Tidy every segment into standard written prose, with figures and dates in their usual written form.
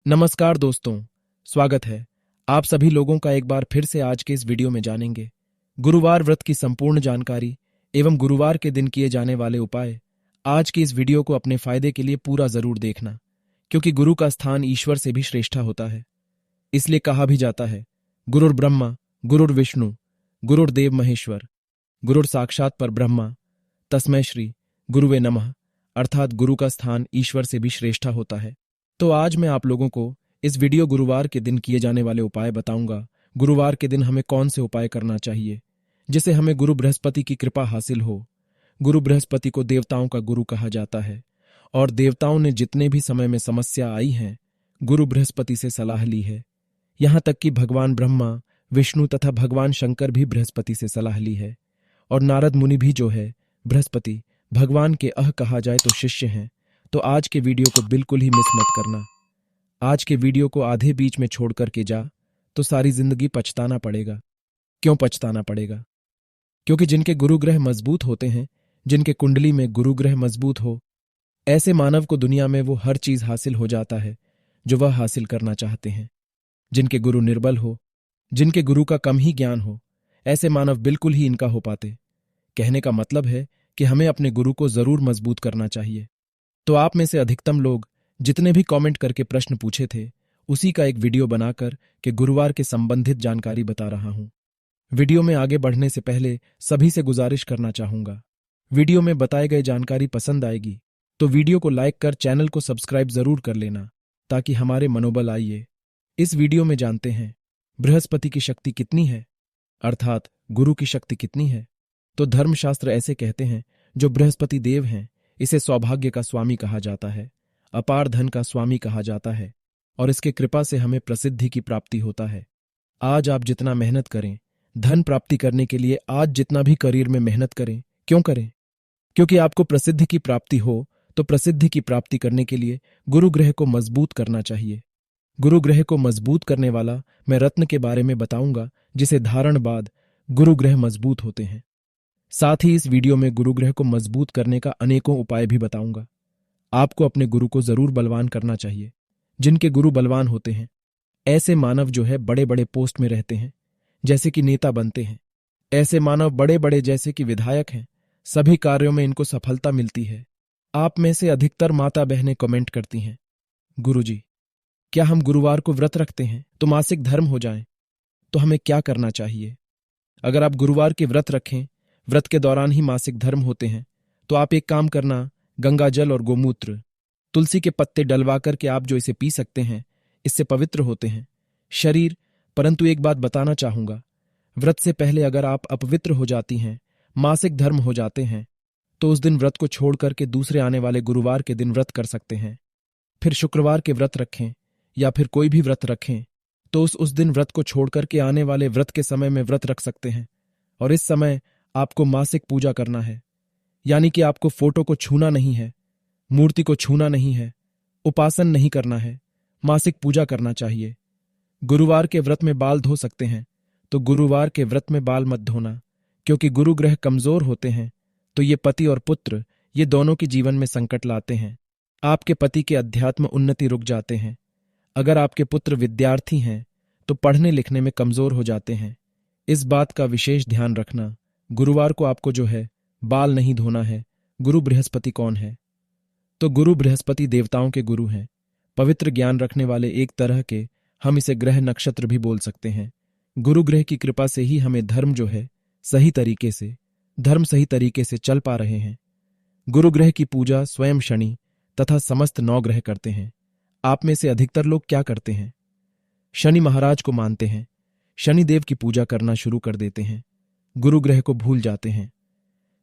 नमस्कार दोस्तों, स्वागत है आप सभी लोगों का एक बार फिर से आज के इस वीडियो में जानेंगे गुरुवार व्रत की संपूर्ण जानकारी एवं गुरुवार के दिन किए जाने वाले उपाय। आज की इस वीडियो को अपने फायदे के लिए पूरा जरूर देखना, क्योंकि गुरु का स्थान ईश्वर से भी श्रेष्ठ होता है। इसलिए कहा भी जाता है, गुरुर ब्रह्मा गुरुर विष्णु गुरुर्देव महेश्वर गुरुर साक्षात पर ब्रह्मा तस्मै श्री गुरुवे नमः, अर्थात गुरु का स्थान ईश्वर से भी श्रेष्ठ होता है। तो आज मैं आप लोगों को इस वीडियो गुरुवार के दिन किए जाने वाले उपाय बताऊंगा। गुरुवार के दिन हमें कौन से उपाय करना चाहिए जिससे हमें गुरु बृहस्पति की कृपा हासिल हो। गुरु बृहस्पति को देवताओं का गुरु कहा जाता है और देवताओं ने जितने भी समय में समस्या आई है गुरु बृहस्पति से सलाह ली है। यहां तक कि भगवान ब्रह्मा विष्णु तथा भगवान शंकर भी बृहस्पति से सलाह ली है। और नारद मुनि भी जो है बृहस्पति भगवान के कहा जाए तो शिष्य हैं। तो आज के वीडियो को बिल्कुल ही मिस मत करना। आज के वीडियो को आधे बीच में छोड़ करके जा तो सारी जिंदगी पछताना पड़ेगा। क्यों पछताना पड़ेगा? क्योंकि जिनके गुरु ग्रह मजबूत होते हैं, जिनके कुंडली में गुरु ग्रह मजबूत हो, ऐसे मानव को दुनिया में वो हर चीज हासिल हो जाता है जो वह हासिल करना चाहते हैं। जिनके गुरु निर्बल हो, जिनके गुरु का कम ही ज्ञान हो, ऐसे मानव बिल्कुल ही इनका हो पाते। कहने का मतलब है कि हमें अपने गुरु को जरूर मजबूत करना चाहिए। तो आप में से अधिकतम लोग जितने भी कमेंट करके प्रश्न पूछे थे, उसी का एक वीडियो बनाकर के गुरुवार के संबंधित जानकारी बता रहा हूं। वीडियो में आगे बढ़ने से पहले सभी से गुजारिश करना चाहूंगा, वीडियो में बताए गए जानकारी पसंद आएगी तो वीडियो को लाइक कर चैनल को सब्सक्राइब जरूर कर लेना, ताकि हमारे मनोबल आइए। इस वीडियो में जानते हैं बृहस्पति की शक्ति कितनी है, अर्थात गुरु की शक्ति कितनी है। तो धर्मशास्त्र ऐसे कहते हैं, जो बृहस्पति देव हैं इसे सौभाग्य का स्वामी कहा जाता है, अपार धन का स्वामी कहा जाता है और इसके कृपा से हमें प्रसिद्धि की प्राप्ति होता है। आज आप जितना मेहनत करें धन प्राप्ति करने के लिए, आज जितना भी करियर में मेहनत करें, क्यों करें? क्योंकि आपको प्रसिद्धि की प्राप्ति हो तो प्रसिद्धि की प्राप्ति करने के लिए गुरु ग्रह को मजबूत करना चाहिए। गुरु ग्रह को मजबूत करने वाला मैं रत्न के बारे में बताऊंगा, जिसे धारण बाद गुरु ग्रह मजबूत होते हैं। साथ ही इस वीडियो में गुरु ग्रह को मजबूत करने का अनेकों उपाय भी बताऊंगा। आपको अपने गुरु को जरूर बलवान करना चाहिए। जिनके गुरु बलवान होते हैं, ऐसे मानव जो है बड़े बड़े पोस्ट में रहते हैं, जैसे कि नेता बनते हैं। ऐसे मानव बड़े बड़े जैसे कि विधायक हैं, सभी कार्यों में इनको सफलता मिलती है। आप में से अधिकतर माता बहनें कमेंट करती हैं, गुरुजी क्या हम गुरुवार को व्रत रखते हैं तो मासिक धर्म हो जाए? तो हमें क्या करना चाहिए? अगर आप गुरुवार के व्रत रखें, व्रत के दौरान ही मासिक धर्म होते हैं, तो आप एक काम करना, गंगा जल और गोमूत्र तुलसी के पत्ते डलवा करके आप जो इसे पी सकते हैं, इससे पवित्र होते हैं शरीर। परंतु एक बात बताना चाहूंगा, व्रत से पहले अगर आप अपवित्र हो जाती हैं, मासिक धर्म हो जाते हैं, तो उस दिन व्रत को छोड़ करके दूसरे आने वाले गुरुवार के दिन व्रत कर सकते हैं। फिर शुक्रवार के व्रत रखें या फिर कोई भी व्रत रखें, तो उस दिन व्रत को छोड़ करके आने वाले व्रत के समय में व्रत रख सकते हैं। और इस समय आपको मासिक पूजा करना है, यानी कि आपको फोटो को छूना नहीं है, मूर्ति को छूना नहीं है, उपासन नहीं करना है, मासिक पूजा करना चाहिए। गुरुवार के व्रत में बाल धो सकते हैं, तो गुरुवार के व्रत में बाल मत धोना, क्योंकि गुरु ग्रह कमजोर होते हैं, तो ये पति और पुत्र ये दोनों के जीवन में संकट लाते हैं। आपके पति के अध्यात्म उन्नति रुक जाते हैं। अगर आपके पुत्र विद्यार्थी हैं तो पढ़ने लिखने में कमजोर हो जाते हैं। इस बात का विशेष ध्यान रखना। गुरुवार को आपको जो है बाल नहीं धोना है। गुरु बृहस्पति कौन है? तो गुरु बृहस्पति देवताओं के गुरु हैं, पवित्र ज्ञान रखने वाले, एक तरह के हम इसे ग्रह नक्षत्र भी बोल सकते हैं। गुरु ग्रह की कृपा से ही हमें धर्म जो है सही तरीके से चल पा रहे हैं। गुरु ग्रह की पूजा स्वयं शनि तथा समस्त 9 ग्रह करते हैं। आप में से अधिकतर लोग क्या करते हैं? शनि महाराज को मानते हैं, शनिदेव की पूजा करना शुरू कर देते हैं, गुरु ग्रह को भूल जाते हैं।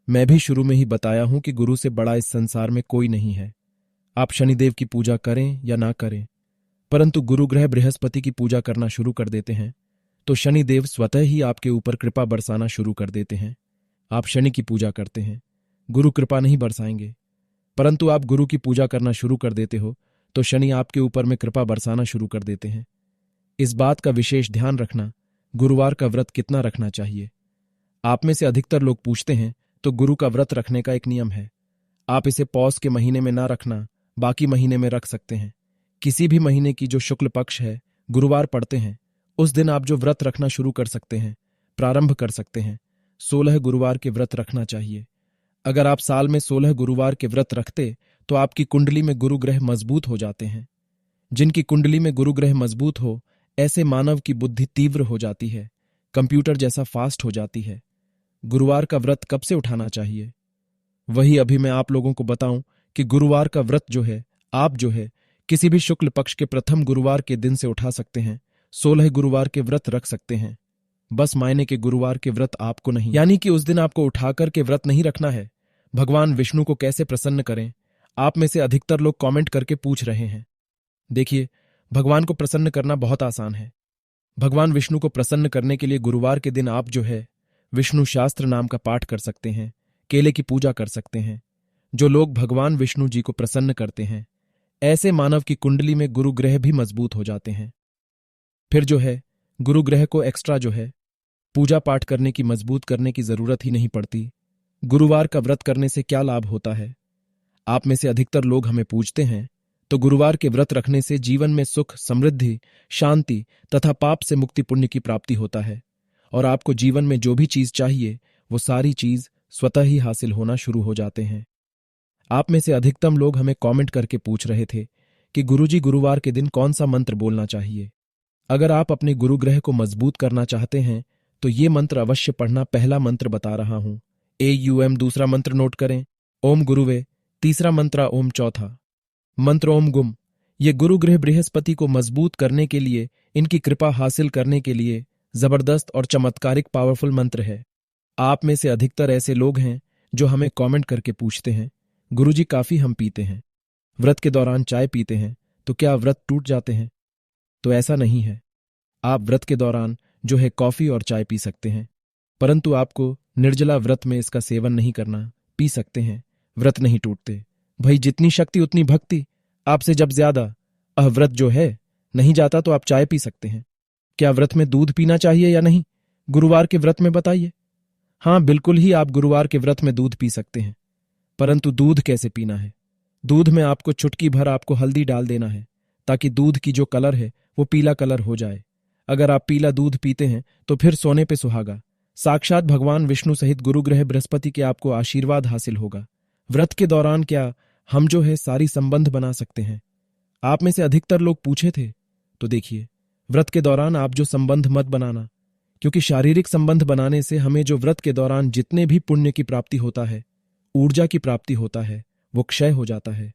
मैं भी शुरू में ही बताया हूं कि गुरु से बड़ा इस संसार में कोई नहीं है। आप शनिदेव की पूजा करें या ना करें, परंतु गुरु ग्रह बृहस्पति की पूजा करना शुरू कर देते हैं तो शनिदेव स्वतः ही आपके ऊपर कृपा बरसाना शुरू कर देते हैं। आप शनि की पूजा करते हैं, गुरु कृपा नहीं बरसाएंगे, परंतु आप गुरु की पूजा करना शुरू कर देते हो तो शनि आपके ऊपर में कृपा बरसाना शुरू कर देते हैं। इस बात का विशेष ध्यान रखना, गुरुवार का व्रत कितना रखना चाहिए। आप में से अधिकतर लोग पूछते हैं, तो गुरु का व्रत रखने का एक नियम है। आप इसे पौष के महीने में ना रखना, बाकी महीने में रख सकते हैं। किसी भी महीने की जो शुक्ल पक्ष है, गुरुवार पड़ते हैं, उस दिन आप जो व्रत रखना शुरू कर सकते हैं, प्रारंभ कर सकते हैं। 16 गुरुवार के व्रत रखना चाहिए। अगर आप साल में 16 गुरुवार के व्रत रखते तो आपकी कुंडली में गुरु ग्रह मजबूत हो जाते हैं। जिनकी कुंडली में गुरु ग्रह मजबूत हो, ऐसे मानव की बुद्धि तीव्र हो जाती है, कंप्यूटर जैसा फास्ट हो जाती है। गुरुवार का व्रत कब से उठाना चाहिए, वही अभी मैं आप लोगों को बताऊं कि गुरुवार का व्रत जो है, आप जो है किसी भी शुक्ल पक्ष के प्रथम गुरुवार के दिन से उठा सकते हैं। 16 गुरुवार के व्रत रख सकते हैं। बस मायने के गुरुवार के व्रत आपको नहीं, यानी कि उस दिन आपको उठाकर के व्रत नहीं रखना है। भगवान विष्णु को कैसे प्रसन्न करें, आप में से अधिकतर लोग कमेंट करके पूछ रहे हैं। देखिए, भगवान को प्रसन्न करना बहुत आसान है। भगवान विष्णु को प्रसन्न करने के लिए गुरुवार के दिन आप जो है विष्णु शास्त्र नाम का पाठ कर सकते हैं, केले की पूजा कर सकते हैं। जो लोग भगवान विष्णु जी को प्रसन्न करते हैं, ऐसे मानव की कुंडली में गुरु ग्रह भी मजबूत हो जाते हैं। फिर जो है गुरु ग्रह को एक्स्ट्रा जो है पूजा पाठ करने की, मजबूत करने की जरूरत ही नहीं पड़ती। गुरुवार का व्रत करने से क्या लाभ होता है, आप में से अधिकतर लोग हमें पूछते हैं। तो गुरुवार के व्रत रखने से जीवन में सुख, समृद्धि, शांति तथा पाप से मुक्ति, पुण्य की प्राप्ति होता है और आपको जीवन में जो भी चीज चाहिए वो सारी चीज स्वतः ही हासिल होना शुरू हो जाते हैं। आप में से अधिकतम लोग हमें कमेंट करके पूछ रहे थे कि गुरुजी गुरुवार के दिन कौन सा मंत्र बोलना चाहिए। अगर आप अपने गुरु ग्रह को मजबूत करना चाहते हैं तो ये मंत्र अवश्य पढ़ना। पहला मंत्र बता रहा हूं, AUM। दूसरा मंत्र नोट करें, ओम गुरुवे। तीसरा मंत्र ओम। चौथा मंत्र ओम गुम। ये गुरु ग्रह बृहस्पति को मजबूत करने के लिए, इनकी कृपा हासिल करने के लिए जबरदस्त और चमत्कारिक पावरफुल मंत्र है। आप में से अधिकतर ऐसे लोग हैं जो हमें कमेंट करके पूछते हैं, गुरुजी काफी हम पीते हैं, व्रत के दौरान चाय पीते हैं, तो क्या व्रत टूट जाते हैं? तो ऐसा नहीं है। आप व्रत के दौरान जो है कॉफी और चाय पी सकते हैं, परंतु आपको निर्जला व्रत में इसका सेवन नहीं करना। पी सकते हैं, व्रत नहीं टूटते। भाई जितनी शक्ति उतनी भक्ति। आपसे जब ज्यादा व्रत जो है नहीं जाता तो आप चाय पी सकते हैं। क्या व्रत में दूध पीना चाहिए या नहीं, गुरुवार के व्रत में बताइए। हाँ, बिल्कुल ही आप गुरुवार के व्रत में दूध पी सकते हैं, परंतु दूध कैसे पीना है? दूध में आपको चुटकी भर आपको हल्दी डाल देना है ताकि दूध की जो कलर है वो पीला कलर हो जाए। अगर आप पीला दूध पीते हैं तो फिर सोने पे सुहागा। साक्षात भगवान विष्णु सहित गुरु ग्रह बृहस्पति के आपको आशीर्वाद हासिल होगा। व्रत के दौरान क्या हम जो है सारी संबंध बना सकते हैं? आप में से अधिकतर लोग पूछे थे। तो देखिए, व्रत के दौरान आप जो संबंध मत बनाना, क्योंकि शारीरिक संबंध बनाने से हमें जो व्रत के दौरान जितने भी पुण्य की प्राप्ति होता है, ऊर्जा की प्राप्ति होता है, वो क्षय हो जाता है,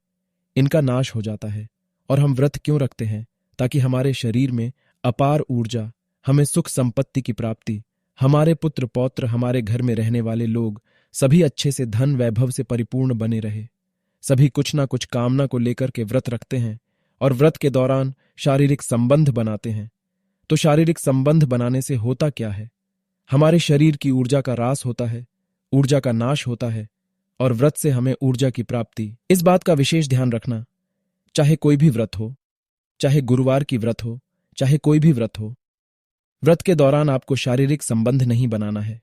इनका नाश हो जाता है। और हम व्रत क्यों रखते हैं? ताकि हमारे शरीर में अपार ऊर्जा, हमें सुख संपत्ति की प्राप्ति, हमारे पुत्र पौत्र, हमारे घर में रहने वाले लोग सभी अच्छे से धन वैभव से परिपूर्ण बने रहे। सभी कुछ ना कुछ कामना को लेकर के व्रत रखते हैं और व्रत के दौरान शारीरिक संबंध बनाते हैं। तो शारीरिक संबंध बनाने से होता क्या है? हमारे शरीर की ऊर्जा का ह्रास होता है, ऊर्जा का नाश होता है और व्रत से हमें ऊर्जा की प्राप्ति। इस बात का विशेष ध्यान रखना, चाहे कोई भी व्रत हो, चाहे गुरुवार की व्रत हो, चाहे कोई भी व्रत हो, व्रत के दौरान आपको शारीरिक संबंध नहीं बनाना है।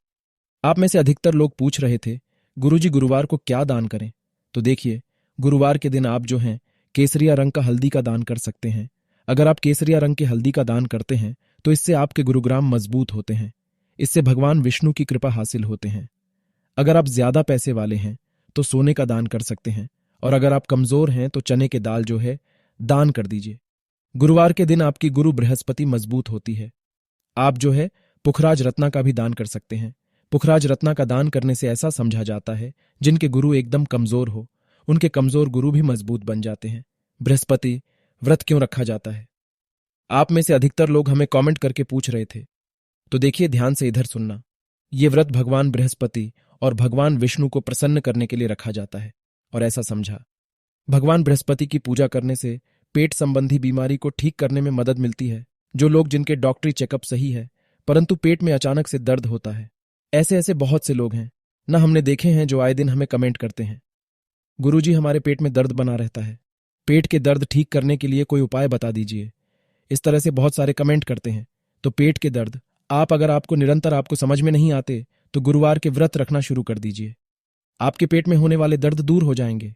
आप में से अधिकतर लोग पूछ रहे थे, गुरुजी गुरुवार को क्या दान करें? तो देखिए, गुरुवार के दिन आप जो हैं केसरिया रंग का हल्दी का दान कर सकते हैं। अगर आप केसरिया रंग के हल्दी का दान करते हैं तो इससे आपके गुरुग्राम मजबूत होते हैं, इससे भगवान विष्णु की कृपा हासिल होते हैं। अगर आप ज्यादा पैसे वाले हैं तो सोने का दान कर सकते हैं, और अगर आप कमजोर हैं तो चने के दाल जो है दान कर दीजिए। गुरुवार के दिन आपकी गुरु बृहस्पति मजबूत होती है। आप जो है पुखराज रत्ना का भी दान कर सकते हैं। पुखराज रत्ना का दान करने से ऐसा समझा जाता है जिनके गुरु एकदम कमजोर हो, उनके कमजोर गुरु भी मजबूत बन जाते हैं। बृहस्पति व्रत क्यों रखा जाता है? आप में से अधिकतर लोग हमें कमेंट करके पूछ रहे थे। तो देखिए, ध्यान से इधर सुनना। ये व्रत भगवान बृहस्पति और भगवान विष्णु को प्रसन्न करने के लिए रखा जाता है। और ऐसा समझा, भगवान बृहस्पति की पूजा करने से पेट संबंधी बीमारी को ठीक करने में मदद मिलती है। जो लोग जिनके डॉक्टरी चेकअप सही है परंतु पेट में अचानक से दर्द होता है, ऐसे ऐसे बहुत से लोग हैं ना, हमने देखे हैं जो आए दिन हमें कमेंट करते हैं, गुरुजी हमारे पेट में दर्द बना रहता है, पेट के दर्द ठीक करने के लिए कोई उपाय बता दीजिए। इस तरह से बहुत सारे कमेंट करते हैं। तो पेट के दर्द अगर आपको निरंतर आपको समझ में नहीं आते तो गुरुवार के व्रत रखना शुरू कर दीजिए, आपके पेट में होने वाले दर्द दूर हो जाएंगे।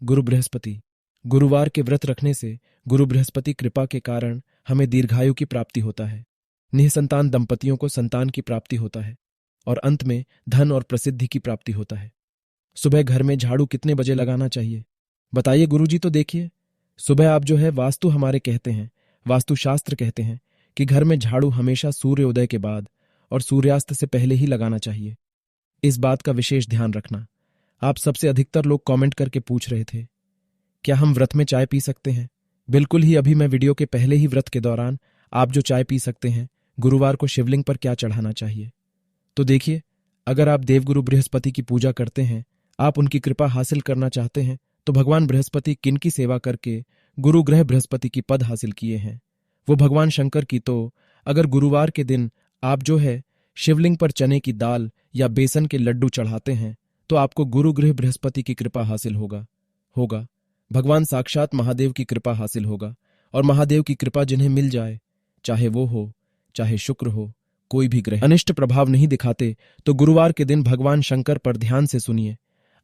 गुरु बृहस्पति, गुरुवार के व्रत रखने से गुरु बृहस्पति कृपा के कारण हमें दीर्घायु की प्राप्ति होता है, निःसंतान दंपतियों को संतान की प्राप्ति होता है और अंत में धन और प्रसिद्धि की प्राप्ति होता है। सुबह घर में झाड़ू कितने बजे लगाना चाहिए बताइए गुरुजी। तो देखिए, सुबह आप जो है वास्तु हमारे कहते हैं, वास्तुशास्त्र कहते हैं कि घर में झाड़ू हमेशा सूर्योदय के बाद और सूर्यास्त से पहले ही लगाना चाहिए। इस बात का विशेष ध्यान रखना। आप सबसे अधिकतर लोग कमेंट करके पूछ रहे थे, क्या हम व्रत में चाय पी सकते हैं? बिल्कुल ही। अभी मैं वीडियो के पहले ही व्रत के दौरान आप जो चाय पी सकते हैं, गुरुवार को शिवलिंग पर क्या चढ़ाना चाहिए। तो देखिए, अगर आप देवगुरु बृहस्पति की पूजा करते हैं, आप उनकी कृपा हासिल करना चाहते हैं, तो भगवान बृहस्पति किनकी सेवा करके गुरु ग्रह बृहस्पति की पद हासिल किए हैं, वो भगवान शंकर की। तो अगर गुरुवार के दिन आप जो है शिवलिंग पर चने की दाल या बेसन के लड्डू चढ़ाते हैं, तो आपको गुरु ग्रह बृहस्पति की कृपा हासिल होगा। भगवान साक्षात महादेव की कृपा हासिल होगा। और महादेव की कृपा जिन्हें मिल जाए, चाहे वो हो चाहे शुक्र हो, कोई भी ग्रह अनिष्ट प्रभाव नहीं दिखाते। तो गुरुवार के दिन भगवान शंकर पर ध्यान से सुनिए।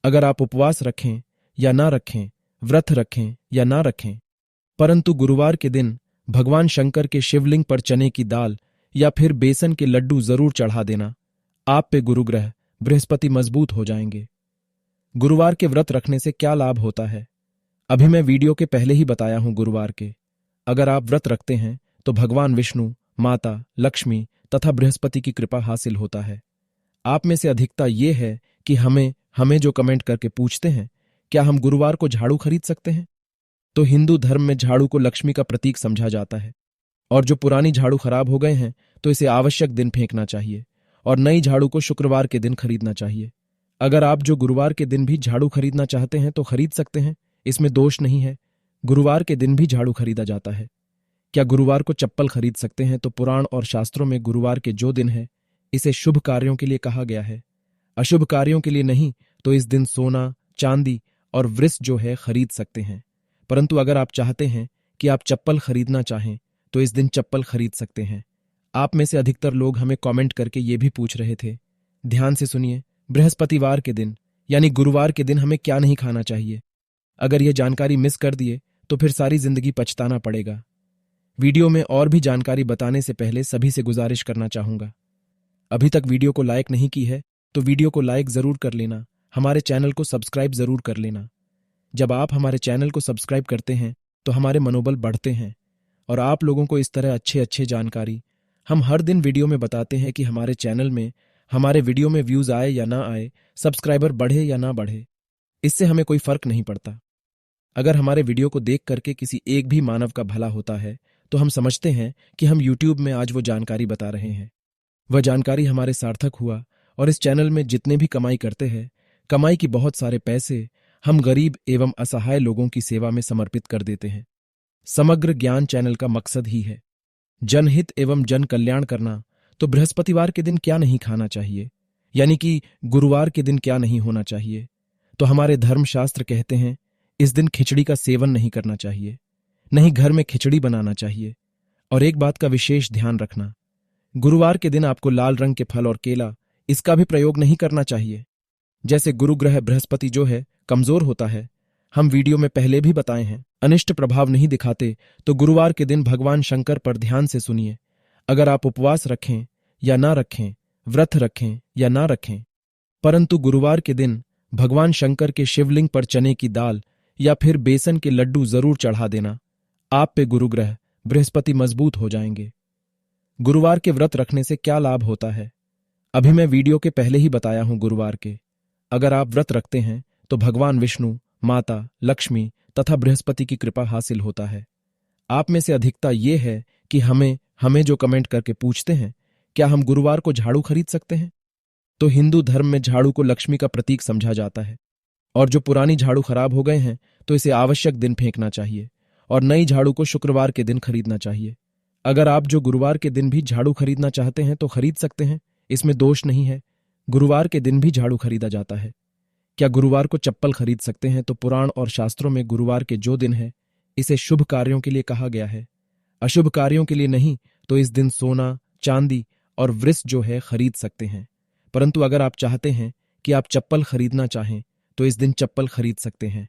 अगर आप उपवास रखें या ना रखें, व्रत रखें या ना रखें, परंतु गुरुवार के दिन भगवान शंकर के शिवलिंग पर चने की दाल या फिर बेसन के लड्डू जरूर चढ़ा देना। आप पे गुरुग्रह बृहस्पति मजबूत हो जाएंगे। गुरुवार के व्रत रखने से क्या लाभ होता है, अभी मैं वीडियो के पहले ही बताया हूं। गुरुवार के अगर आप व्रत रखते हैं तो भगवान विष्णु, माता लक्ष्मी तथा बृहस्पति की कृपा हासिल होता है। आप में से अधिकता ये है कि हमें जो कमेंट करके पूछते हैं, क्या हम गुरुवार को झाड़ू खरीद सकते हैं? तो हिंदू धर्म में झाड़ू को लक्ष्मी का प्रतीक समझा जाता है और जो पुरानी झाड़ू खराब हो गए हैं तो इसे आवश्यक दिन फेंकना चाहिए और नई झाड़ू को शुक्रवार के दिन खरीदना चाहिए। अगर आप जो गुरुवार के दिन भी झाड़ू खरीदना चाहते हैं तो खरीद सकते हैं, इसमें दोष नहीं है। गुरुवार के दिन भी झाड़ू खरीदा जाता है। क्या गुरुवार को चप्पल खरीद सकते हैं? तो पुराण और शास्त्रों में गुरुवार के जो दिन है, इसे शुभ कार्यों के लिए कहा गया है, अशुभ कार्यों के लिए नहीं। तो इस दिन सोना, चांदी और वृष जो है खरीद सकते हैं। परंतु अगर आप चाहते हैं कि आप चप्पल खरीदना चाहें तो इस दिन चप्पल खरीद सकते हैं। आप में से अधिकतर लोग हमें कमेंट करके ये भी पूछ रहे थे, ध्यान से सुनिए, बृहस्पतिवार के दिन यानी गुरुवार के दिन हमें क्या नहीं खाना चाहिए। अगर यह जानकारी मिस कर दिए तो फिर सारी जिंदगी पछताना पड़ेगा। वीडियो में और भी जानकारी बताने से पहले सभी से गुजारिश करना चाहूंगा, अभी तक वीडियो को लाइक नहीं की है तो वीडियो को लाइक जरूर कर लेना, हमारे चैनल को सब्सक्राइब जरूर कर लेना। जब आप हमारे चैनल को सब्सक्राइब करते हैं तो हमारे मनोबल बढ़ते हैं और आप लोगों को इस तरह अच्छे जानकारी हम हर दिन वीडियो में बताते हैं कि हमारे चैनल में, हमारे वीडियो में व्यूज आए या ना आए, सब्सक्राइबर बढ़े या ना बढ़े, इससे हमें कोई फर्क नहीं पड़ता। अगर हमारे वीडियो को देख करके किसी एक भी मानव का भला होता है तो हम समझते हैं कि हम यूट्यूब में आज वो जानकारी बता रहे हैं, वह जानकारी हमारे सार्थक हुआ। और इस चैनल में जितने भी कमाई करते हैं, कमाई की बहुत सारे पैसे हम गरीब एवं असहाय लोगों की सेवा में समर्पित कर देते हैं। समग्र ज्ञान चैनल का मकसद ही है जनहित एवं जन कल्याण करना। तो बृहस्पतिवार के दिन क्या नहीं खाना चाहिए, यानी कि गुरुवार के दिन क्या नहीं होना चाहिए। तो हमारे धर्मशास्त्र कहते हैं इस दिन खिचड़ी का सेवन नहीं करना चाहिए, नहीं घर में खिचड़ी बनाना चाहिए। और एक बात का विशेष ध्यान रखना, गुरुवार के दिन आपको लाल रंग के फल और केला इसका भी प्रयोग नहीं करना चाहिए। जैसे गुरु ग्रह बृहस्पति जो है कमजोर होता है, हम वीडियो में पहले भी बताए हैं, अनिष्ट प्रभाव नहीं दिखाते। तो गुरुवार के दिन भगवान शंकर पर ध्यान से सुनिए। अगर आप उपवास रखें या ना रखें, व्रत रखें या ना रखें, परंतु गुरुवार के दिन भगवान शंकर के शिवलिंग पर चने की दाल या फिर बेसन के लड्डू जरूर चढ़ा देना। आप पे गुरुग्रह बृहस्पति मजबूत हो जाएंगे। गुरुवार के व्रत रखने से क्या लाभ होता है, अभी मैं वीडियो के पहले ही बताया हूं। गुरुवार के अगर आप व्रत रखते हैं तो भगवान विष्णु, माता लक्ष्मी तथा बृहस्पति की कृपा हासिल होता है। आप में से अधिकता ये है कि हमें जो कमेंट करके पूछते हैं, क्या हम गुरुवार को झाड़ू खरीद सकते हैं? तो हिंदू धर्म में झाड़ू को लक्ष्मी का प्रतीक समझा जाता है और जो पुरानी झाड़ू खराब हो गए हैं तो इसे आवश्यक दिन फेंकना चाहिए और नई झाड़ू को शुक्रवार के दिन खरीदना चाहिए। अगर आप जो गुरुवार के दिन भी झाड़ू खरीदना चाहते हैं तो खरीद सकते हैं, इसमें दोष नहीं है। गुरुवार के दिन भी झाड़ू खरीदा जाता है। क्या गुरुवार को चप्पल खरीद सकते हैं? तो पुराण और शास्त्रों में गुरुवार के जो दिन है, इसे शुभ कार्यों के लिए कहा गया है, अशुभ कार्यों के लिए नहीं। तो इस दिन सोना, चांदी और वृष जो है खरीद सकते हैं। परंतु अगर आप चाहते हैं कि आप चप्पल खरीदना चाहें तो इस दिन चप्पल खरीद सकते हैं।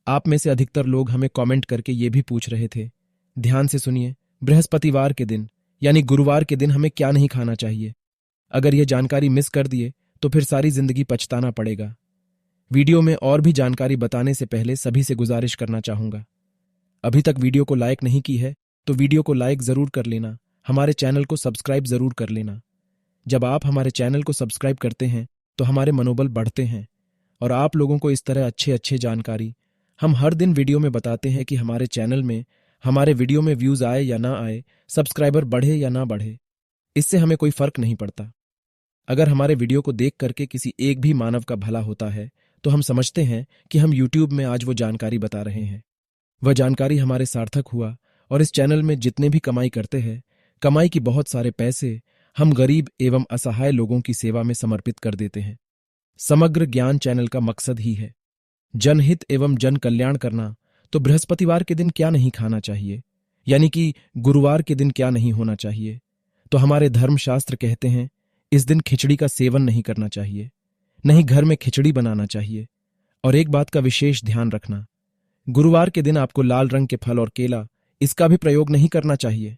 आप में से अधिकतर लोग हमें कमेंट करके ये भी पूछ रहे थे, ध्यान से सुनिए, बृहस्पतिवार के दिन यानी गुरुवार के दिन हमें क्या नहीं खाना चाहिए। अगर यह जानकारी मिस कर दिए तो फिर सारी जिंदगी पछताना पड़ेगा। वीडियो में और भी जानकारी बताने से पहले सभी से गुजारिश करना चाहूंगा, अभी तक वीडियो को लाइक नहीं की है तो वीडियो को लाइक जरूर कर लेना, हमारे चैनल को सब्सक्राइब जरूर कर लेना। जब आप हमारे चैनल को सब्सक्राइब करते हैं तो हमारे मनोबल बढ़ते हैं और आप लोगों को इस तरह अच्छे अच्छे जानकारी हम हर दिन वीडियो में बताते हैं कि हमारे चैनल में हमारे वीडियो में व्यूज आए या ना आए, सब्सक्राइबर बढ़े या ना बढ़े, इससे हमें कोई फर्क नहीं पड़ता। अगर हमारे वीडियो को देख करके किसी एक भी मानव का भला होता है तो हम समझते हैं कि हम यूट्यूब में आज वो जानकारी बता रहे हैं, वह जानकारी हमारे सार्थक हुआ और इस चैनल में जितने भी कमाई करते हैं, कमाई की बहुत सारे पैसे हम गरीब एवं असहाय लोगों की सेवा में समर्पित कर देते हैं। समग्र ज्ञान चैनल का मकसद ही है जनहित एवं जन कल्याण करना। तो बृहस्पतिवार के दिन क्या नहीं खाना चाहिए, यानी कि गुरुवार के दिन क्या नहीं होना चाहिए, तो हमारे धर्मशास्त्र कहते हैं इस दिन खिचड़ी का सेवन नहीं करना चाहिए, नहीं घर में खिचड़ी बनाना चाहिए। और एक बात का विशेष ध्यान रखना, गुरुवार के दिन आपको लाल रंग के फल और केला इसका भी प्रयोग नहीं करना चाहिए।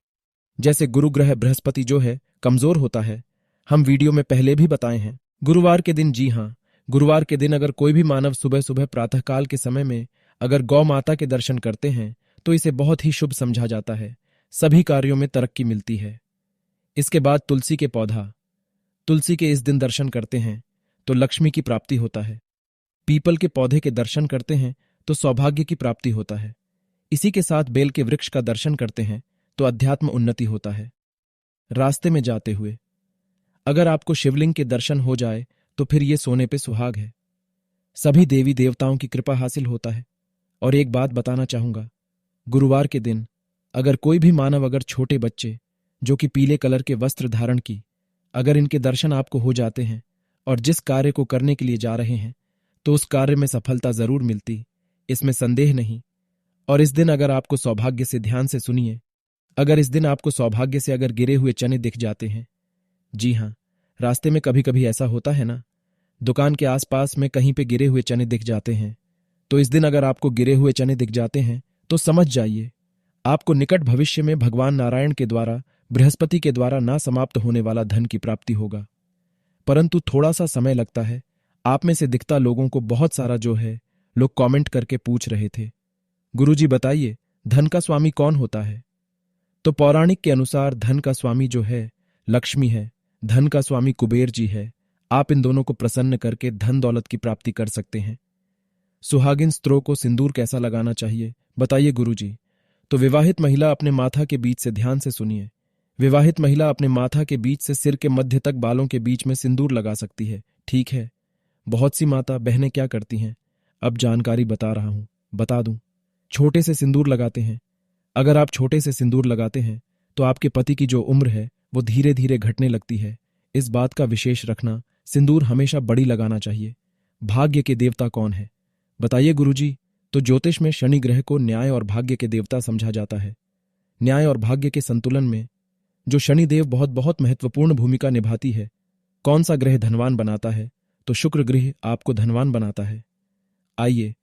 जैसे गुरु ग्रह बृहस्पति जो है कमजोर होता है, हम वीडियो में पहले भी बताए हैं। गुरुवार के दिन, जी हां, गुरुवार के दिन अगर कोई भी मानव सुबह सुबह प्रातःकाल के समय में अगर गौ माता के दर्शन करते हैं तो इसे बहुत ही शुभ समझा जाता है, सभी कार्यों में तरक्की मिलती है। इसके बाद तुलसी के पौधा, तुलसी के इस दिन दर्शन करते हैं तो लक्ष्मी की प्राप्ति होता है। पीपल के पौधे के दर्शन करते हैं तो सौभाग्य की प्राप्ति होता है। इसी के साथ बेल के वृक्ष का दर्शन करते हैं तो अध्यात्म उन्नति होता है। रास्ते में जाते हुए अगर आपको शिवलिंग के दर्शन हो जाए तो फिर ये सोने पे सुहाग है, सभी देवी देवताओं की कृपा हासिल होता है। और एक बात बताना चाहूंगा, गुरुवार के दिन अगर कोई भी मानव, अगर छोटे बच्चे जो कि पीले कलर के वस्त्र धारण की, अगर इनके दर्शन आपको हो जाते हैं और जिस कार्य को करने के लिए जा रहे हैं तो उस कार्य में सफलता जरूर मिलती, इसमें संदेह नहीं। और इस दिन अगर आपको सौभाग्य से, ध्यान से सुनिए, अगर इस दिन आपको सौभाग्य से अगर गिरे हुए चने दिख जाते हैं, जी हां, रास्ते में कभी कभी ऐसा होता है ना, दुकान के आसपास में कहीं पे गिरे हुए चने दिख जाते हैं, तो इस दिन अगर आपको गिरे हुए चने दिख जाते हैं तो समझ जाइए आपको निकट भविष्य में भगवान नारायण के द्वारा, बृहस्पति के द्वारा ना समाप्त होने वाला धन की प्राप्ति होगा। परंतु थोड़ा सा समय लगता है। आप में से दिखता लोगों को बहुत सारा जो है, लोग कमेंट करके पूछ रहे थे, गुरुजी बताइए धन का स्वामी कौन होता है। तो पौराणिक के अनुसार धन का स्वामी जो है लक्ष्मी है, धन का स्वामी कुबेर जी है। आप इन दोनों को प्रसन्न करके धन दौलत की प्राप्ति कर सकते हैं। सुहागिन स्त्रों को सिंदूर कैसा लगाना चाहिए, बताइए गुरुजी। तो विवाहित महिला अपने माथा के बीच से, ध्यान से सुनिए, विवाहित महिला अपने माथा के बीच से सिर के मध्य तक बालों के बीच में सिंदूर लगा सकती है। ठीक है, बहुत सी माता बहनें क्या करती हैं, अब जानकारी बता रहा हूं, बता दूं, छोटे से सिंदूर लगाते हैं। अगर आप छोटे से सिंदूर लगाते हैं तो आपके पति की जो उम्र है वो धीरे धीरे घटने लगती है। इस बात का विशेष रखना, सिंदूर हमेशा बड़ी लगाना चाहिए। भाग्य के देवता कौन है, बताइए गुरुजी। तो ज्योतिष में शनि ग्रह को न्याय और भाग्य के देवता समझा जाता है। न्याय और भाग्य के संतुलन में जो शनि देव बहुत बहुत महत्वपूर्ण भूमिका निभाती है। कौन सा ग्रह धनवान बनाता है, तो शुक्र ग्रह आपको धनवान बनाता है। आइए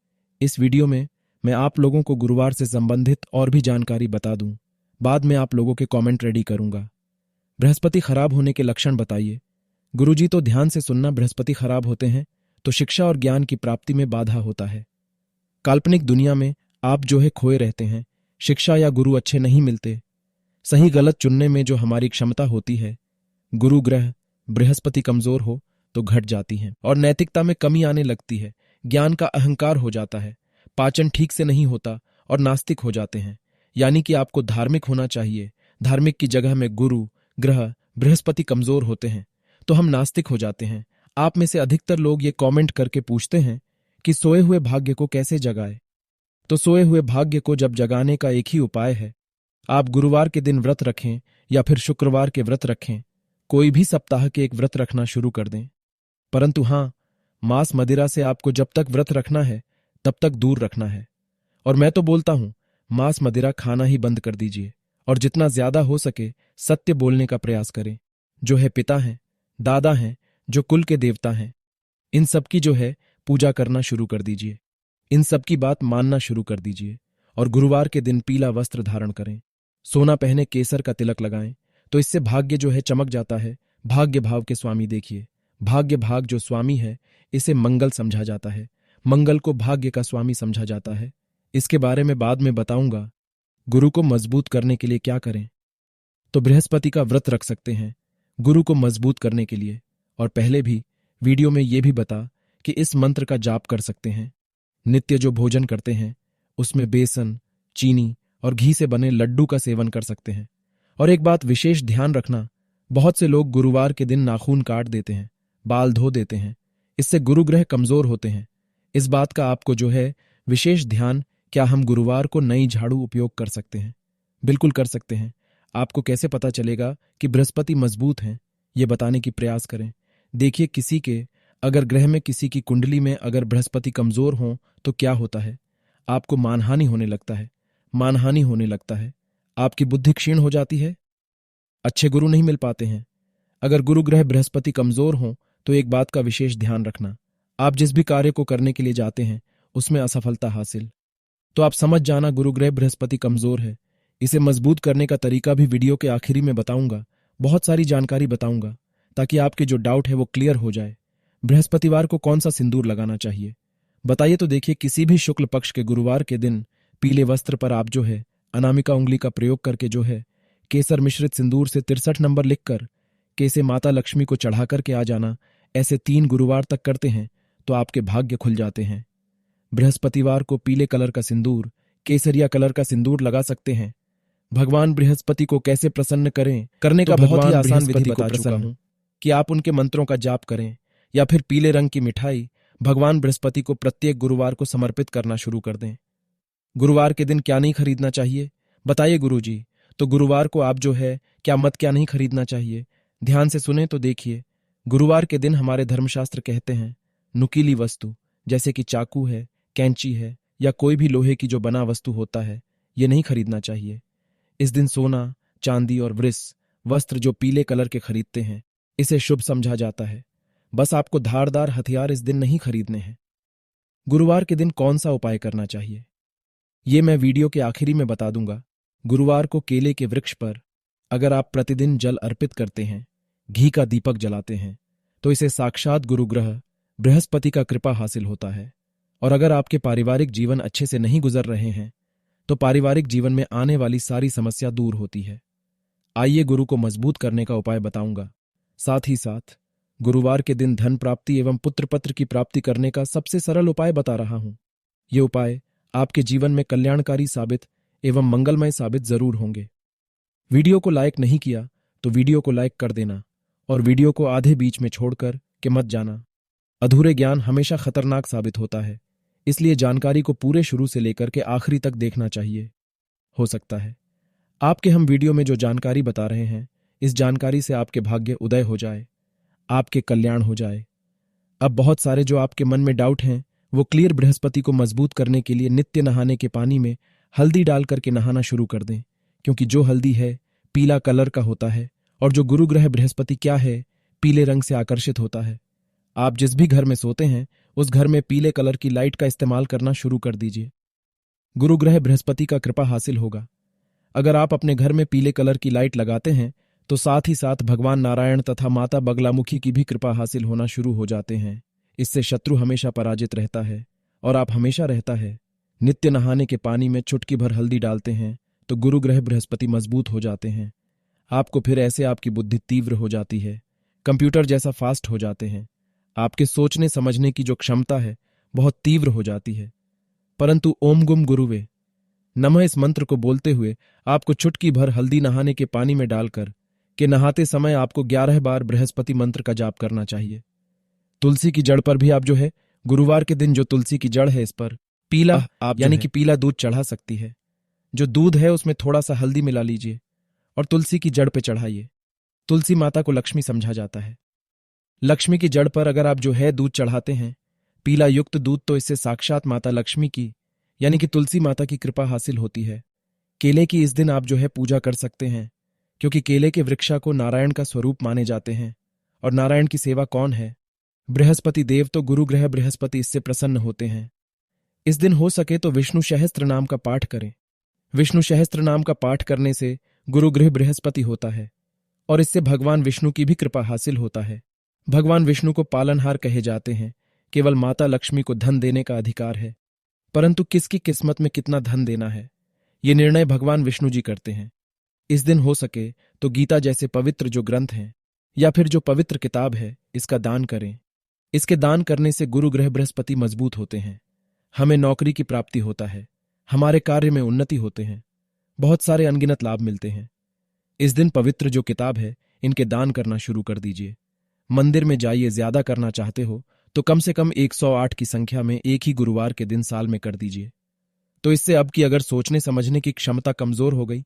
इस वीडियो में मैं आप लोगों को गुरुवार से संबंधित और भी जानकारी बता दूं, बाद में आप लोगों के कमेंट रेडी करूंगा। बृहस्पति खराब होने के लक्षण बताइए गुरुजी। तो ध्यान से सुनना, बृहस्पति खराब होते हैं तो शिक्षा और ज्ञान की प्राप्ति में बाधा होता है। काल्पनिक दुनिया में आप जो है खोए रहते हैं, शिक्षा या गुरु अच्छे नहीं मिलते, सही गलत चुनने में जो हमारी क्षमता होती है, गुरु ग्रह बृहस्पति कमजोर हो तो घट जाती है और नैतिकता में कमी आने लगती है। ज्ञान का अहंकार हो जाता है, पाचन ठीक से नहीं होता और नास्तिक हो जाते हैं। यानी कि आपको धार्मिक होना चाहिए, धार्मिक की जगह में गुरु ग्रह बृहस्पति कमजोर होते हैं तो हम नास्तिक हो जाते हैं। आप में से अधिकतर लोग ये कमेंट करके पूछते हैं कि सोए हुए भाग्य को कैसे जगाए। तो सोए हुए भाग्य को जब जगाने का एक ही उपाय है, आप गुरुवार के दिन व्रत रखें या फिर शुक्रवार के व्रत रखें, कोई भी सप्ताह के एक व्रत रखना शुरू कर दें। परंतु हां, मांस मदिरा से आपको जब तक व्रत रखना है तब तक दूर रखना है। और मैं तो बोलता हूं मांस मदिरा खाना ही बंद कर दीजिए और जितना ज्यादा हो सके सत्य बोलने का प्रयास करें। जो है पिता हैं, दादा हैं, जो कुल के देवता हैं, इन सब की जो है पूजा करना शुरू कर दीजिए, इन सब की बात मानना शुरू कर दीजिए और गुरुवार के दिन पीला वस्त्र धारण करें। सोना पहने, केसर का तिलक लगाएं, तो इससे भाग्य जो है चमक जाता है। भाग्य भाव के स्वामी देखिए, भाग्य भाग जो स्वामी है इसे मंगल समझा जाता है। मंगल को भाग्य का स्वामी समझा जाता है। इसके बारे में बाद में बताऊंगा। गुरु को मजबूत करने के लिए क्या करें? तो बृहस्पति का व्रत रख सकते हैं गुरु को मजबूत करने के लिए। और पहले भी वीडियो में यह भी बता कि इस मंत्र का जाप कर सकते हैं। नित्य जो भोजन करते हैं उसमें बेसन, चीनी और घी से बने लड्डू का सेवन कर सकते हैं। और एक बात विशेष ध्यान रखना, बहुत से लोग गुरुवार के दिन नाखून काट देते हैं, बाल धो देते हैं। इससे गुरु ग्रह कमजोर होते हैं। इस बात का आपको जो है विशेष ध्यान, क्या हम गुरुवार को नई झाड़ू उपयोग कर सकते हैं? बिल्कुल कर सकते हैं। आपको कैसे पता चलेगा कि बृहस्पति मजबूत हैं, ये बताने की प्रयास करें। देखिए, किसी के अगर ग्रह में किसी की कुंडली में अगर बृहस्पति कमजोर हो तो क्या होता है? आपको मानहानि होने लगता है, मानहानि होने लगता है, आपकी बुद्धि क्षीण हो जाती है, अच्छे गुरु नहीं मिल पाते हैं। अगर गुरु ग्रह बृहस्पति कमजोर हो तो एक बात का विशेष ध्यान रखना, आप जिस भी कार्य को करने के लिए जाते हैं उसमें असफलता हासिल। तो आप समझ जाना गुरु ग्रह बृहस्पति कमजोर है। इसे मजबूत करने का तरीका भी वीडियो के आखिरी में बताऊंगा। बहुत सारी जानकारी बताऊंगा ताकि आपके जो डाउट है वो क्लियर हो जाए। बृहस्पतिवार को कौन सा सिंदूर लगाना चाहिए बताइए? तो देखिए, किसी भी शुक्ल पक्ष के गुरुवार के दिन पीले वस्त्र पर आप जो है अनामिका उंगली का प्रयोग करके जो है केसर मिश्रित सिंदूर से 63 नंबर लिखकर केसे माता लक्ष्मी को चढ़ा करके आ जाना। ऐसे 3 गुरुवार तक करते हैं तो आपके भाग्य खुल जाते हैं। बृहस्पतिवार को पीले कलर का सिंदूर, केसरिया कलर का सिंदूर लगा सकते हैं। भगवान बृहस्पति को कैसे प्रसन्न करें करने का बहुत ही आसान विधि बता चुका हूं कि आप उनके मंत्रों का जाप करें या फिर पीले रंग की मिठाई भगवान बृहस्पति को प्रत्येक गुरुवार को समर्पित करना शुरू कर दें। गुरुवार के दिन क्या नहीं खरीदना चाहिए बताइए गुरुजी? तो गुरुवार को आप जो है क्या नहीं खरीदना चाहिए? ध्यान से सुने तो देखिए, गुरुवार के दिन हमारे धर्मशास्त्र कहते हैं नुकीली वस्तु जैसे कि चाकू है, कैंची है या कोई भी लोहे की जो बना वस्तु होता है, ये नहीं खरीदना चाहिए। इस दिन सोना, चांदी और वृष वस्त्र जो पीले कलर के खरीदते हैं इसे शुभ समझा जाता है। बस आपको धारदार हथियार इस दिन नहीं खरीदने हैं। गुरुवार के दिन कौन सा उपाय करना चाहिए ये मैं वीडियो के आखिरी में बता दूंगा। गुरुवार को केले के वृक्ष पर अगर आप प्रतिदिन जल अर्पित करते हैं, घी का दीपक जलाते हैं, तो इसे साक्षात गुरु ग्रह बृहस्पति का कृपा हासिल होता है। और अगर आपके पारिवारिक जीवन अच्छे से नहीं गुजर रहे हैं तो पारिवारिक जीवन में आने वाली सारी समस्या दूर होती है। आइए गुरु को मजबूत करने का उपाय बताऊंगा। साथ ही साथ गुरुवार के दिन धन प्राप्ति एवं पुत्र पत्र की प्राप्ति करने का सबसे सरल उपाय बता रहा हूं। ये उपाय आपके जीवन में कल्याणकारी साबित एवं मंगलमय साबित जरूर होंगे। वीडियो को लाइक नहीं किया तो वीडियो को लाइक कर देना और वीडियो को आधे बीच में छोड़कर के मत जाना। अधूरे ज्ञान हमेशा खतरनाक साबित होता है, इसलिए जानकारी को पूरे शुरू से लेकर के आखिरी तक देखना चाहिए। हो सकता है आपके हम वीडियो में जो जानकारी बता रहे हैं इस जानकारी से आपके भाग्य उदय हो जाए, आपके कल्याण हो जाए। अब बहुत सारे जो आपके मन में डाउट हैं वो क्लियर। बृहस्पति को मजबूत करने के लिए नित्य नहाने के पानी में हल्दी डाल करके नहाना शुरू कर दें, क्योंकि जो हल्दी है पीला कलर का होता है और जो गुरु ग्रह बृहस्पति क्या है पीले रंग से आकर्षित होता है। आप जिस भी घर में सोते हैं उस घर में पीले कलर की लाइट का इस्तेमाल करना शुरू कर दीजिए। गुरु ग्रह बृहस्पति का कृपा हासिल होगा। अगर आप अपने घर में पीले कलर की लाइट लगाते हैं तो साथ ही साथ भगवान नारायण तथा माता बगलामुखी की भी कृपा हासिल होना शुरू हो जाते हैं। इससे शत्रु हमेशा पराजित रहता है और आप हमेशा रहता है। नित्य नहाने के पानी में चुटकी भर हल्दी डालते हैं तो गुरु ग्रह बृहस्पति मजबूत हो जाते हैं। आपको फिर ऐसे आपकी बुद्धि तीव्र हो जाती है, कंप्यूटर जैसा फास्ट हो जाते हैं। आपके सोचने समझने की जो क्षमता है बहुत तीव्र हो जाती है। परंतु ओम गुम गुरुवे नमः इस मंत्र को बोलते हुए आपको चुटकी भर हल्दी नहाने के पानी में डालकर के नहाते समय आपको 11 बार बृहस्पति मंत्र का जाप करना चाहिए। तुलसी की जड़ पर भी आप जो है गुरुवार के दिन जो तुलसी की जड़ है इस पर पीला आप यानी कि पीला दूध चढ़ा सकती है। जो दूध है उसमें थोड़ा सा हल्दी मिला लीजिए और तुलसी की जड़ पे चढ़ाइए। तुलसी माता को लक्ष्मी समझा जाता है। लक्ष्मी की जड़ पर अगर आप जो है दूध चढ़ाते हैं पीला युक्त दूध, तो इससे साक्षात माता लक्ष्मी की यानी कि तुलसी माता की कृपा हासिल होती है। केले की इस दिन आप जो है पूजा कर सकते हैं, क्योंकि केले के वृक्षा को नारायण का स्वरूप माने जाते हैं। और नारायण की सेवा कौन है? बृहस्पति देव। तो गुरु ग्रह बृहस्पति इससे प्रसन्न होते हैं। इस दिन हो सके तो विष्णु सहस्त्र नाम का पाठ करें। विष्णु सहस्त्र नाम का पाठ करने से गुरु गृह बृहस्पति होता है और इससे भगवान विष्णु की भी कृपा हासिल होता है। भगवान विष्णु को पालनहार कहे जाते हैं। केवल माता लक्ष्मी को धन देने का अधिकार है, परंतु किसकी किस्मत में कितना धन देना है, ये निर्णय भगवान विष्णु जी करते हैं। इस दिन हो सके तो गीता जैसे पवित्र जो ग्रंथ हैं या फिर जो पवित्र किताब है, इसका दान करें। इसके दान करने से गुरु ग्रह बृहस्पति मजबूत होते हैं, हमें नौकरी की प्राप्ति होता है, हमारे कार्य में उन्नति होते हैं, बहुत सारे अनगिनत लाभ मिलते हैं। इस दिन पवित्र जो किताब है, इनके दान करना शुरू कर दीजिए। मंदिर में जाइए, ज्यादा करना चाहते हो तो कम से कम 108 की संख्या में एक ही गुरुवार के दिन साल में कर दीजिए। तो इससे अब की अगर सोचने समझने की क्षमता कमजोर हो गई,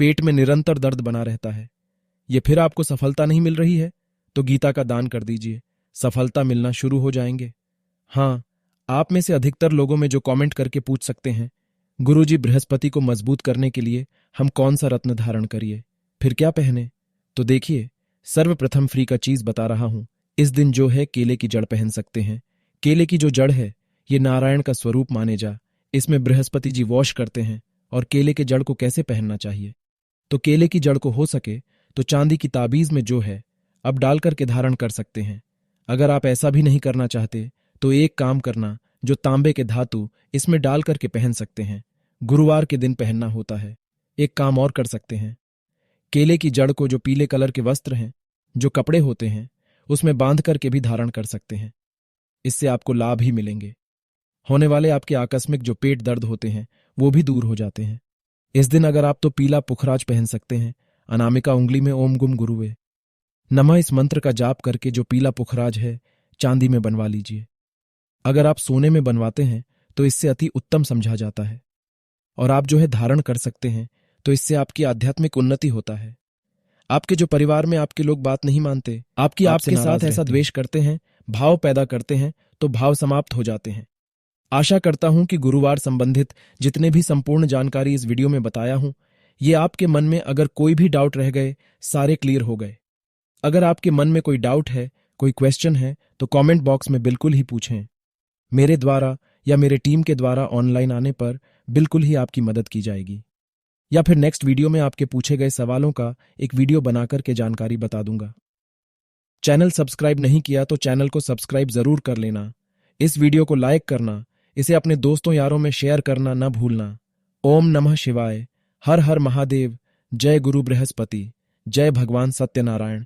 पेट में निरंतर दर्द बना रहता है, ये फिर आपको सफलता नहीं मिल रही है, तो गीता का दान कर दीजिए, सफलता मिलना शुरू हो जाएंगे। हाँ, आप में से अधिकतर लोगों में जो कमेंट करके पूछ सकते हैं, गुरुजी बृहस्पति को मजबूत करने के लिए हम कौन सा रत्न धारण करिए, फिर क्या पहने? तो देखिए, सर्वप्रथम फ्री का चीज बता रहा हूं। इस दिन जो है केले की जड़ पहन सकते हैं। केले की जो जड़ है, ये नारायण का स्वरूप माने जा, इसमें बृहस्पति जी वॉश करते हैं। और केले के जड़ को कैसे पहनना चाहिए? तो केले की जड़ को हो सके तो चांदी की ताबीज में जो है अब डाल करके धारण कर सकते हैं। अगर आप ऐसा भी नहीं करना चाहते तो एक काम करना, जो तांबे के धातु इसमें डाल करके पहन सकते हैं। गुरुवार के दिन पहनना होता है। एक काम और कर सकते हैं, केले की जड़ को जो पीले कलर के वस्त्र हैं, जो कपड़े होते हैं, उसमें बांध करके भी धारण कर सकते हैं। इससे आपको लाभ ही मिलेंगे। होने वाले आपके आकस्मिक जो पेट दर्द होते हैं, वो भी दूर हो जाते हैं। इस दिन अगर आप तो पीला पुखराज पहन सकते हैं। अनामिका उंगली में ओम गुम गुरुवे नमः इस मंत्र का जाप करके जो पीला पुखराज है, चांदी में बनवा लीजिए। अगर आप सोने में बनवाते हैं तो इससे अति उत्तम समझा जाता है। और आप जो है धारण कर सकते हैं, तो इससे आपकी आध्यात्मिक उन्नति होता है। आपके जो परिवार में आपके लोग बात नहीं मानते, आपके साथ ऐसा द्वेष करते हैं, भाव पैदा करते हैं, तो भाव समाप्त हो जाते हैं। आशा करता हूं कि गुरुवार संबंधित जितने भी संपूर्ण जानकारी इस वीडियो में बताया हूं, ये आपके मन में अगर कोई भी डाउट रह गए, सारे क्लियर हो गए। अगर आपके मन में कोई डाउट है, कोई क्वेश्चन है, तो कमेंट बॉक्स में बिल्कुल ही पूछें। मेरे द्वारा या मेरे टीम के द्वारा ऑनलाइन आने पर बिल्कुल ही आपकी मदद की जाएगी, या फिर नेक्स्ट वीडियो में आपके पूछे गए सवालों का एक वीडियो बनाकर के जानकारी बता दूंगा। चैनल सब्सक्राइब नहीं किया तो चैनल को सब्सक्राइब जरूर कर लेना। इस वीडियो को लाइक करना, इसे अपने दोस्तों यारों में शेयर करना न भूलना। ओम नमः शिवाय। हर हर महादेव। जय गुरु बृहस्पति। जय भगवान सत्यनारायण।